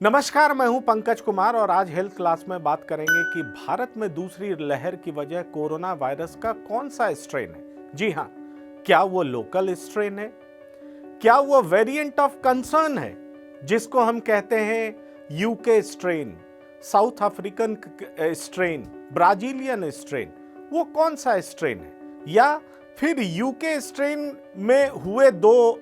नमस्कार, मैं हूं पंकज कुमार और आज हेल्थ क्लास में बात करेंगे कि भारत में दूसरी लहर की वजह कोरोना वायरस का कौन सा स्ट्रेन है। जी हां, क्या वो लोकल स्ट्रेन है? क्या वो वेरिएंट ऑफ कंसर्न है जिसको हम कहते हैं UK strain, south African strain, Brazilian strain? वो कौन सा स्ट्रेन है? या फिर यूके स्ट्रेन में हुए दो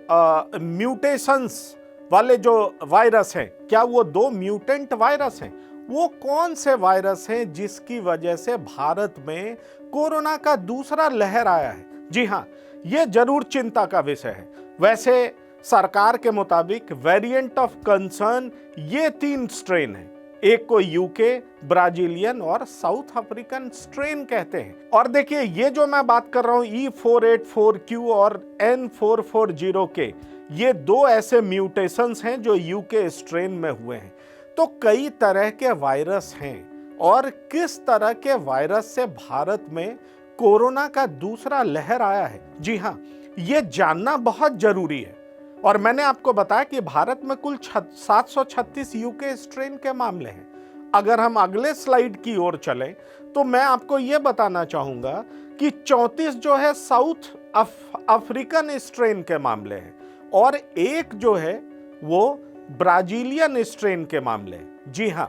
म्यूटेशंस वाले जो वायरस हैं, क्या वो दो म्यूटेंट वायरस हैं? वो कौन से वायरस हैं जिसकी वजह से भारत में कोरोना का दूसरा लहर आया है? जी हां, ये जरूर चिंता का विषय है। वैसे सरकार के मुताबिक वेरिएंट ऑफ कंसर्न ये 3 स्ट्रेन हैं। एक को यूके, ब्राजीलियन और साउथ अफ्रीकन स्ट्रेन कहते हैं। और देखिए, ये जो मैं बात कर रहा हूं E484Q और N440K, ये दो ऐसे म्यूटेशंस हैं जो यूके स्ट्रेन में हुए हैं। तो कई तरह के वायरस हैं और किस तरह के वायरस से भारत में कोरोना का दूसरा लहर आया है, जी हां, ये जानना बहुत जरूरी है। और मैंने आपको बताया कि भारत में कुल 736 यूके स्ट्रेन के मामले हैं। अगर हम अगले स्लाइड की ओर चलें तो मैं आपको यह बताना चाहूंगा कि 34 जो है साउथ अफ्रीकन स्ट्रेन के मामले हैं और एक जो है वो ब्राजीलियन स्ट्रेन के मामले हैं। जी हां,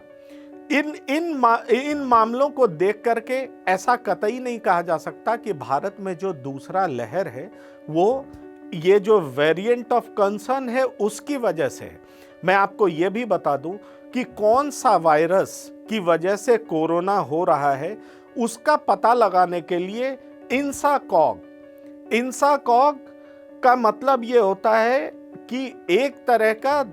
इन मामलों को देख करके ऐसा कतई नहीं कहा जा सकता कि भारत में जो दूसरा लहर है वो ये जो वेरिएंट ऑफ कंसर्न है उसकी वजह से है। मैं आपको ये भी बता दूं कि कौन सा वायरस की वजह से कोरोना हो रहा है उसका पता लगाने के लिए इंसाकॉग का मतलब ये होता है कि एक तरह का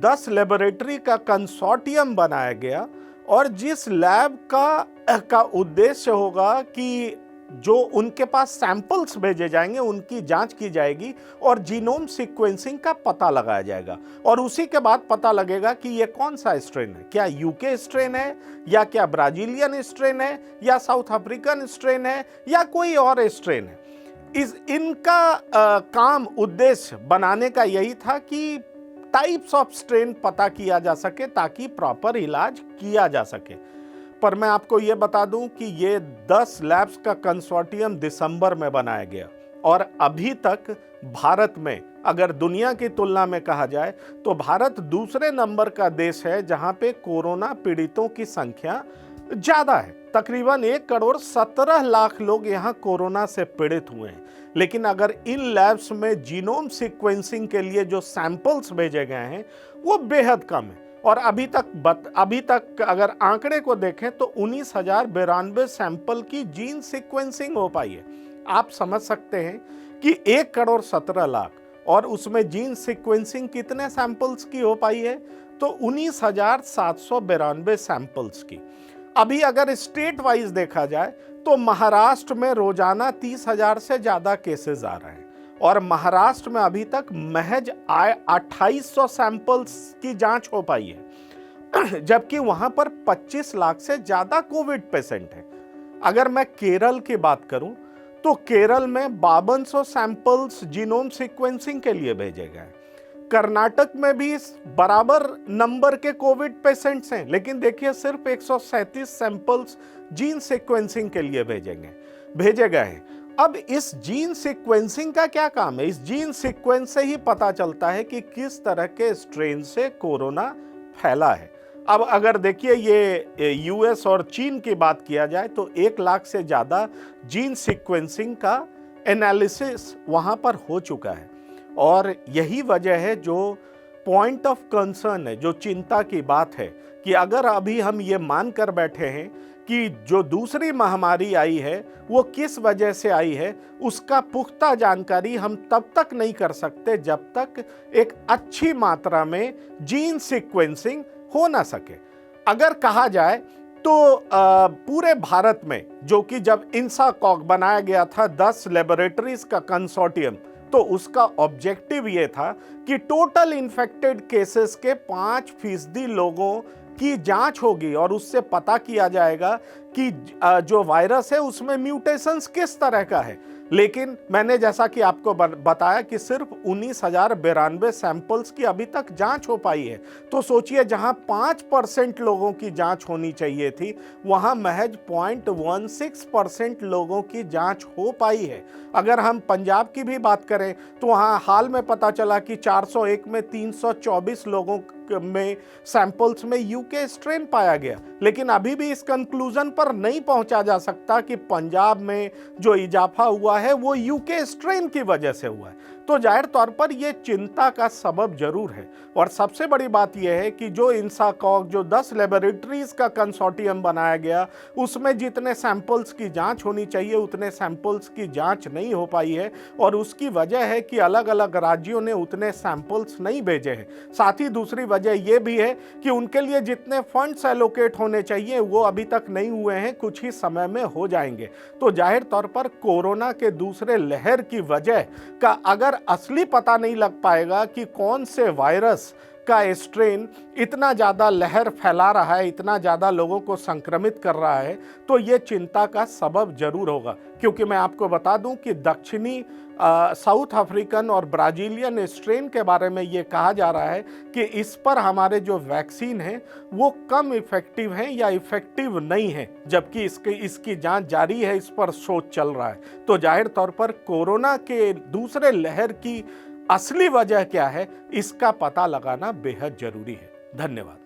10 लेबोरेटरी का कंसोर्टियम बनाया गया और जिस लैब का उद्देश्य होगा कि जो उनके पास सैंपल्स भेजे जाएंगे उनकी जांच की जाएगी और जीनोम सीक्वेंसिंग का पता लगाया जाएगा और उसी के बाद पता लगेगा कि ये कौन सा स्ट्रेन है, क्या यूके स्ट्रेन है या क्या ब्राजीलियन स्ट्रेन है या साउथ अफ्रीकन स्ट्रेन है या कोई और स्ट्रेन है। इनका काम उद्देश्य बनाने का यही था कि टाइप्स ऑफ स्ट्रेन पता किया जा सके ताकि प्रॉपर इलाज किया जा सके। पर मैं आपको यह बता दूं कि ये 10 लैब्स का कंसोर्टियम दिसंबर में बनाया गया और अभी तक भारत में अगर दुनिया की तुलना में कहा जाए तो भारत दूसरे नंबर का देश है जहां पे कोरोना पीड़ितों की संख्या ज्यादा है। तकरीबन 1,17,00,000 लोग यहां कोरोना से पीड़ित हुए हैं। लेकिन अगर इन लैब्स में जीनोम सीक्वेंसिंग के लिए जो सैंपल्स भेजे गए हैं वो बेहद कम है और अभी तक अगर आंकड़े को देखें तो 19,092 सैंपल की जीन सीक्वेंसिंग हो पाई है। आप समझ सकते हैं कि 1,17,00,000 और उसमें जीन सीक्वेंसिंग कितने सैंपल्स की हो पाई है, तो 19,792 सैंपल्स की। अभी अगर स्टेट वाइज देखा जाए तो महाराष्ट्र में रोजाना 30,000 से ज्यादा केसेस आ रहे हैं और महाराष्ट्र में अभी तक महज 2,800 सैंपल्स की जांच हो पाई है जबकि वहां पर 25 लाख से ज्यादा कोविड पेशेंट हैं। अगर मैं केरल की बात करूं तो केरल में 5200 सैंपल्स जीनोम सीक्वेंसिंग के लिए भेजे गए। कर्नाटक में भी बराबर नंबर के कोविड पेशेंट्स हैं, लेकिन देखिए सिर्फ 137 सैंपल्स जीन सीक्वेंसिंग के लिए भेजे गए हैं। अब इस जीन सीक्वेंसिंग का क्या काम है? इस जीन सीक्वेंस से ही पता चलता है कि किस तरह के स्ट्रेन से कोरोना फैला है। अब अगर देखिए ये यूएस और चीन की बात किया जाए तो 1 लाख से ज्यादा जीन सीक्वेंसिंग का एनालिसिस वहां पर हो चुका है और यही वजह है जो पॉइंट ऑफ कंसर्न है, जो चिंता की बात है कि अगर अभी हम ये मान कर बैठे हैं कि जो दूसरी महामारी आई है वो किस वजह से आई है, उसका पुख्ता जानकारी हम तब तक नहीं कर सकते जब तक एक अच्छी मात्रा में जीन सीक्वेंसिंग हो ना सके। अगर कहा जाए तो पूरे भारत में जो कि जब इंसाकॉग बनाया गया था 10 लेबोरेटरीज का कंसोर्टियम, तो उसका ऑब्जेक्टिव ये था कि टोटल इन्फेक्टेड केसेस के 5% लोगों की जांच होगी और उससे पता किया जाएगा कि जो वायरस है उसमें म्यूटेशंस किस तरह का है। लेकिन मैंने जैसा कि आपको बताया कि सिर्फ 19,092 सैंपल्स की अभी तक जांच हो पाई है। तो सोचिए, जहां 5% लोगों की जांच होनी चाहिए थी, वहां महज 0.16% लोगों की जांच हो पाई है। अगर हम पंजाब की भी बात करें तो वहां हाल में पता चला कि 401 में 324 लोगों में सैंपल्स में यूके स्ट्रेन पाया गया। लेकिन अभी भी इस कंक्लूजन पर नहीं पहुंचा जा सकता कि पंजाब में जो इजाफा हुआ है वो यूके स्ट्रेन की वजह से हुआ है। तो जाहिर तौर पर यह चिंता का सबब जरूर है। और सबसे बड़ी बात यह है कि जो इंसाकॉग, जो 10 लेबोरेटरीज का कंसोर्टियम बनाया गया, उसमें जितने सैंपल्स की जांच होनी चाहिए उतने सैंपल्स की जांच नहीं हो पाई है। और उसकी वजह है कि अलग अलग राज्यों ने उतने सैंपल्स नहीं भेजे हैं। साथ ही दूसरी वजह यह भी है कि उनके लिए जितने फंड्स एलोकेट होने चाहिए वो अभी तक नहीं हुए हैं, कुछ ही समय में हो जाएंगे। तो जाहिर तौर पर कोरोना के दूसरे लहर की वजह का अगर असली पता नहीं लग पाएगा कि कौन से वायरस का स्ट्रेन इतना ज़्यादा लहर फैला रहा है, इतना ज़्यादा लोगों को संक्रमित कर रहा है, तो ये चिंता का सबब जरूर होगा। क्योंकि मैं आपको बता दूं कि दक्षिणी साउथ अफ्रीकन और ब्राज़ीलियन स्ट्रेन के बारे में ये कहा जा रहा है कि इस पर हमारे जो वैक्सीन है वो कम इफेक्टिव हैं या इफेक्टिव नहीं है, जबकि इसकी जांच जारी है, इस पर शोध चल रहा है। तो जाहिर तौर पर कोरोना के दूसरे लहर की असली वजह क्या है, इसका पता लगाना बेहद जरूरी है। धन्यवाद।